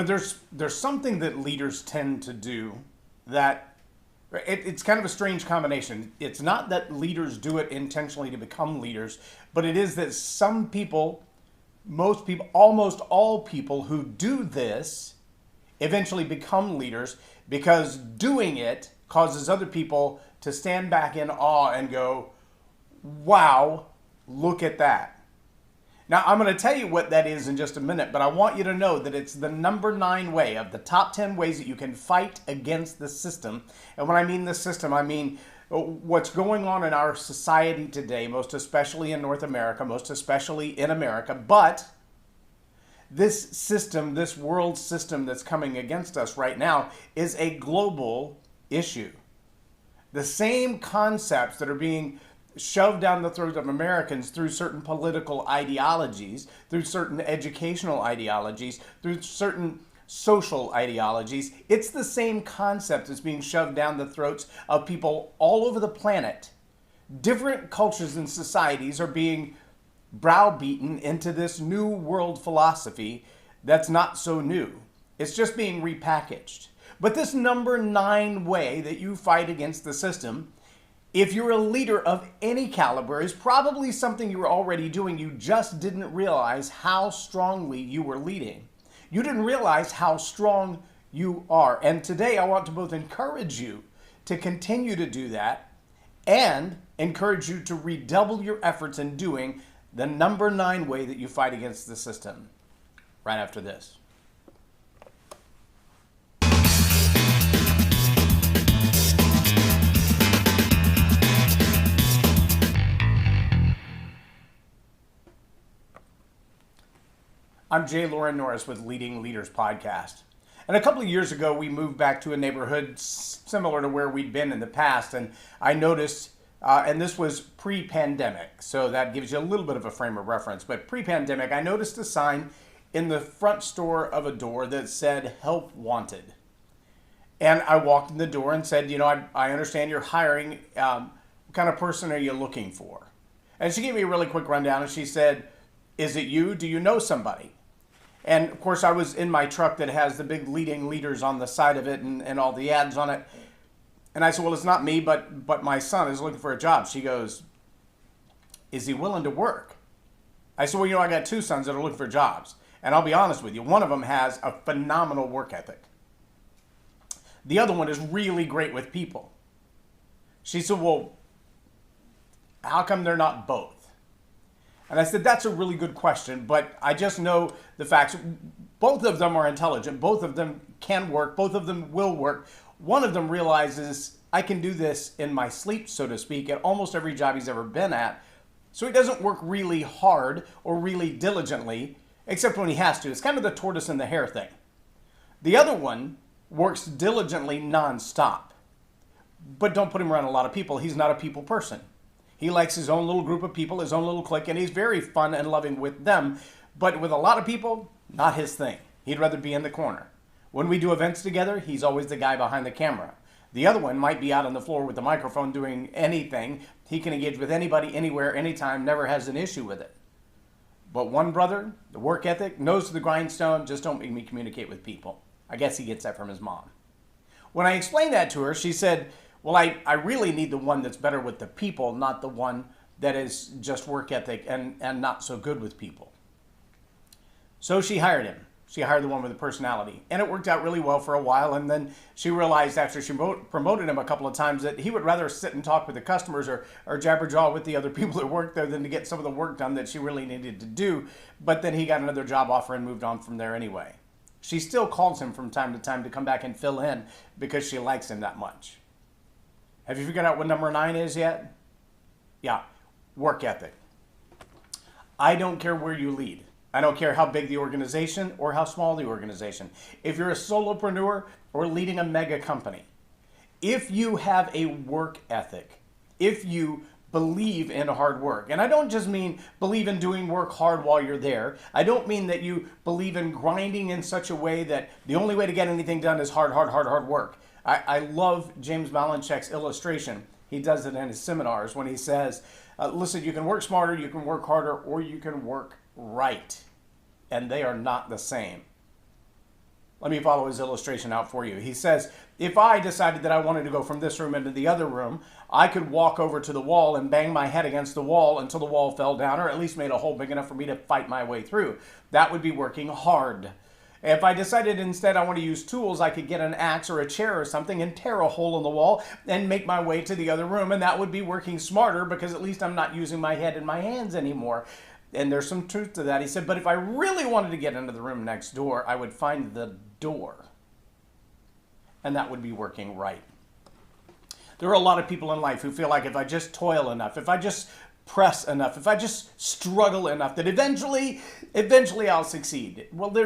There's something that leaders tend to do that it's kind of a strange combination. It's not that leaders do it intentionally to become leaders, but it is that some people, most people, almost all people who do this eventually become leaders because doing it causes other people to stand back in awe and go, wow, look at that. Now, I'm going to tell you what that is in just a minute, but I want you to know that it's the number 9 way of the top 10 ways that you can fight against the system. And when I mean the system, I mean what's going on in our society today, most especially in North America, most especially in America. But this system, this world system that's coming against us right now is a global issue. The same concepts that are being shoved down the throats of Americans through certain political ideologies, through certain educational ideologies, through certain social ideologies. It's the same concept that's being shoved down the throats of people all over the planet. Different cultures and societies are being browbeaten into this new world philosophy that's not so new. It's just being repackaged. But this number 9 way that you fight against the system, if you're a leader of any caliber, is probably something you were already doing. You just didn't realize how strongly you were leading. You didn't realize how strong you are. And today I want to both encourage you to continue to do that and encourage you to redouble your efforts in doing the number 9 way that you fight against the system. Right after this. I'm J Loren Norris with Leading Leaders Podcast. And a couple of years ago, we moved back to a neighborhood similar to where we'd been in the past. And I noticed, and this was pre-pandemic, so that gives you a little bit of a frame of reference. But pre-pandemic, I noticed a sign in the front store of a door that said, "Help Wanted." And I walked in the door and said, I understand you're hiring. What kind of person are you looking for? And she gave me a really quick rundown, and she said, "Is it you? Do you know somebody?" And of course, I was in my truck that has the big leading leaders on the side of it and all the ads on it. And I said, "Well, it's not me, but my son is looking for a job." She goes, "Is he willing to work?" I said, "Well, I got 2 sons that are looking for jobs. And I'll be honest with you, one of them has a phenomenal work ethic. The other one is really great with people." She said, "Well, how come they're not both?" And I said, "That's a really good question, but I just know the facts. Both of them are intelligent. Both of them can work. Both of them will work. One of them realizes I can do this in my sleep, so to speak, at almost every job he's ever been at. So he doesn't work really hard or really diligently, except when he has to. It's kind of the tortoise and the hare thing. The other one works diligently nonstop. But don't put him around a lot of people. He's not a people person. He likes his own little group of people, his own little clique, and he's very fun and loving with them. But with a lot of people, not his thing. He'd rather be in the corner. When we do events together, he's always the guy behind the camera. The other one might be out on the floor with the microphone doing anything. He can engage with anybody, anywhere, anytime, never has an issue with it. But one brother, the work ethic, nose to the grindstone, just don't make me communicate with people." I guess he gets that from his mom. When I explained that to her, she said, "Well, I really need the one that's better with the people, not the one that is just work ethic and not so good with people." So she hired him. She hired the one with the personality. And it worked out really well for a while. And then she realized after she promoted him a couple of times that he would rather sit and talk with the customers or jabber jaw with the other people that worked there than to get some of the work done that she really needed to do. But then he got another job offer and moved on from there anyway. She still calls him from time to time to come back and fill in because she likes him that much. Have you figured out what number 9 is yet? Yeah, work ethic. I don't care where you lead. I don't care how big the organization or how small the organization. If you're a solopreneur or leading a mega company, if you have a work ethic, if you believe in hard work, and I don't just mean believe in doing work hard while you're there. I don't mean that you believe in grinding in such a way that the only way to get anything done is hard work. I love James Malinchek's illustration. He does it in his seminars when he says, listen, you can work smarter, you can work harder, or you can work right. And they are not the same. Let me follow his illustration out for you. He says, if I decided that I wanted to go from this room into the other room, I could walk over to the wall and bang my head against the wall until the wall fell down, or at least made a hole big enough for me to fight my way through. That would be working hard. If I decided instead I want to use tools, I could get an axe or a chair or something and tear a hole in the wall and make my way to the other room, and that would be working smarter because at least I'm not using my head and my hands anymore. And there's some truth to that. He said, but if I really wanted to get into the room next door, I would find the door. And that would be working right. There are a lot of people in life who feel like if I just toil enough, if I just press enough, if I just struggle enough, that eventually I'll succeed. Well,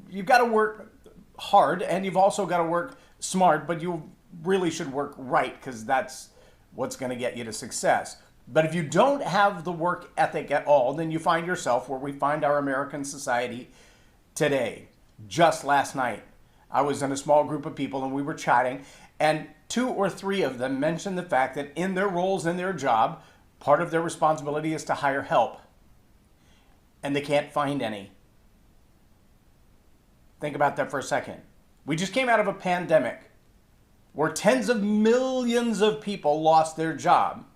you've got to work hard and you've also got to work smart, but you really should work right because that's what's going to get you to success. But if you don't have the work ethic at all, then you find yourself where we find our American society today. Just last night, I was in a small group of people and we were chatting, and 2 or 3 of them mentioned the fact that in their roles in their job, part of their responsibility is to hire help, and they can't find any. Think about that for a second. We just came out of a pandemic where tens of millions of people lost their job.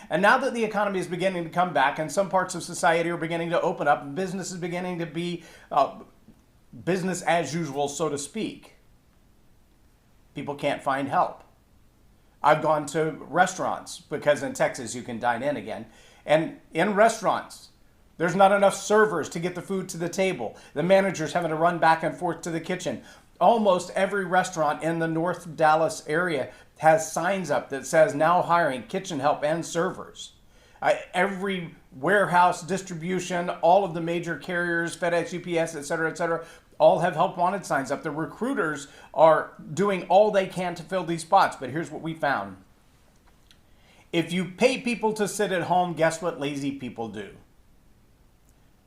And now that the economy is beginning to come back and some parts of society are beginning to open up, business is beginning to be business as usual, so to speak. People can't find help. I've gone to restaurants because in Texas you can dine in again. And in restaurants, there's not enough servers to get the food to the table. The manager's having to run back and forth to the kitchen. Almost every restaurant in the North Dallas area has signs up that says now hiring kitchen help and servers. Every warehouse, distribution, all of the major carriers, FedEx, UPS, et cetera, all have help wanted signs up. The recruiters are doing all they can to fill these spots. But here's what we found. If you pay people to sit at home, guess what lazy people do?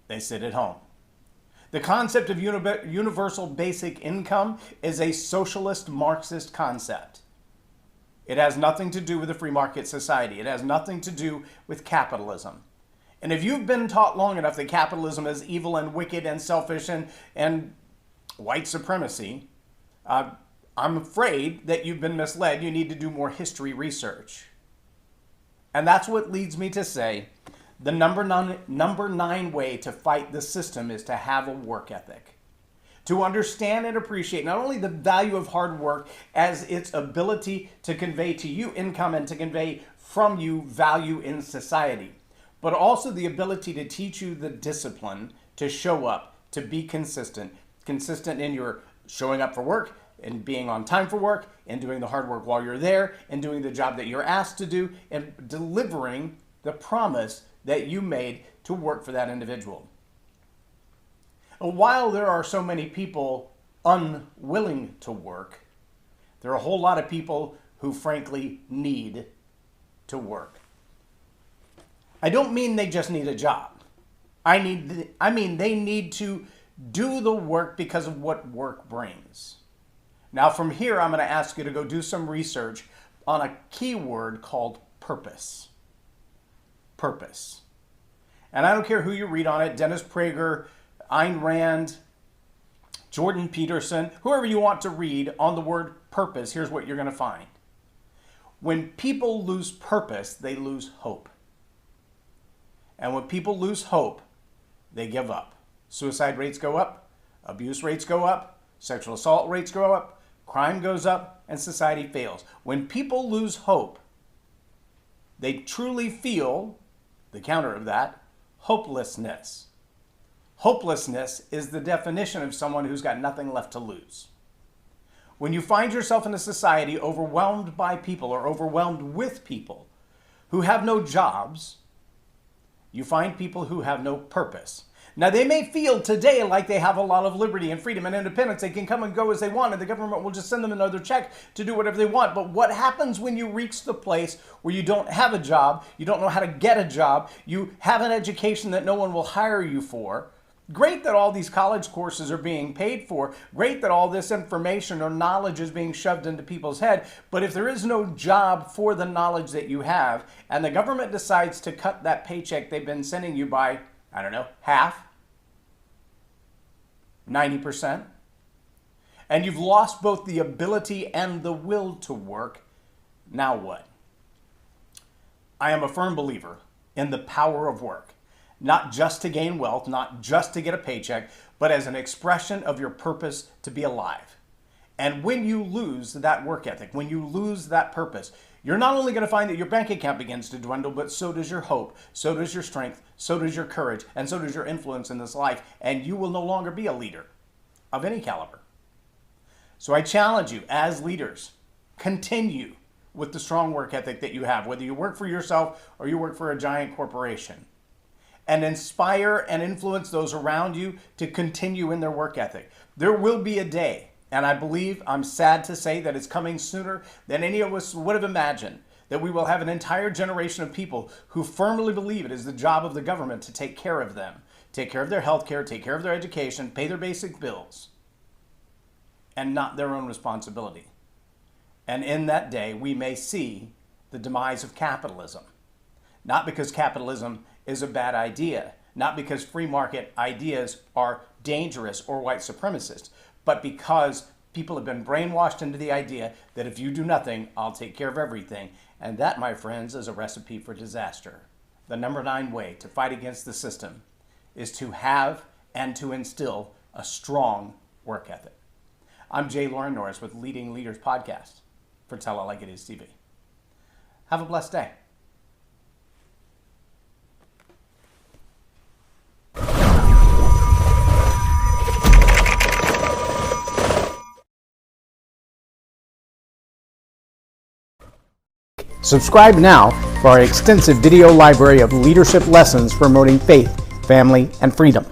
They sit at home. The concept of universal basic income is a socialist Marxist concept. It has nothing to do with a free market society. It has nothing to do with capitalism. And if you've been taught long enough that capitalism is evil and wicked and selfish and white supremacy, I'm afraid that you've been misled. You need to do more history research. And that's what leads me to say the number 9 way to fight the system is to have a work ethic. To understand and appreciate not only the value of hard work as its ability to convey to you income and to convey from you value in society, but also the ability to teach you the discipline to show up, to be consistent in your showing up for work and being on time for work and doing the hard work while you're there and doing the job that you're asked to do and delivering the promise that you made to work for that individual. While there are so many people unwilling to work, there are a whole lot of people who frankly need to work. I don't mean they just need a job. I mean they need to do the work because of what work brings. Now from here, I'm going to ask you to go do some research on a keyword called purpose. Purpose. And I don't care who you read on it, Dennis Prager, Ayn Rand, Jordan Peterson, whoever you want to read on the word purpose, here's what you're going to find. When people lose purpose, they lose hope. And when people lose hope, they give up. Suicide rates go up, abuse rates go up, sexual assault rates go up, crime goes up, and society fails. When people lose hope, they truly feel, the counter of that, hopelessness. Hopelessness is the definition of someone who's got nothing left to lose. When you find yourself in a society overwhelmed by people or overwhelmed with people who have no jobs, you find people who have no purpose. Now, they may feel today like they have a lot of liberty and freedom and independence. They can come and go as they want, and the government will just send them another check to do whatever they want. But what happens when you reach the place where you don't have a job, you don't know how to get a job, you have an education that no one will hire you for? Great that all these college courses are being paid for. Great that all this information or knowledge is being shoved into people's head. But if there is no job for the knowledge that you have, and the government decides to cut that paycheck they've been sending you by, I don't know, half, 90%, and you've lost both the ability and the will to work, now what? I am a firm believer in the power of work, not just to gain wealth, not just to get a paycheck, but as an expression of your purpose to be alive. And when you lose that work ethic, when you lose that purpose, you're not only going to find that your bank account begins to dwindle, but so does your hope, so does your strength, so does your courage, and so does your influence in this life, and you will no longer be a leader of any caliber. So I challenge you as leaders, continue with the strong work ethic that you have, whether you work for yourself or you work for a giant corporation, and inspire and influence those around you to continue in their work ethic. There will be a day, and I believe, I'm sad to say that it's coming sooner than any of us would have imagined, that we will have an entire generation of people who firmly believe it is the job of the government to take care of them, take care of their health care, take care of their education, pay their basic bills, and not their own responsibility. And in that day, we may see the demise of capitalism. Not because capitalism is a bad idea, not because free market ideas are dangerous or white supremacist, but because people have been brainwashed into the idea that if you do nothing, I'll take care of everything. And that, my friends, is a recipe for disaster. The number 9 way to fight against the system is to have and to instill a strong work ethic. I'm J Loren Norris with Leading Leaders Podcast for Tell It Like It Is TV. Have a blessed day. Subscribe now for our extensive video library of leadership lessons promoting faith, family, and freedom.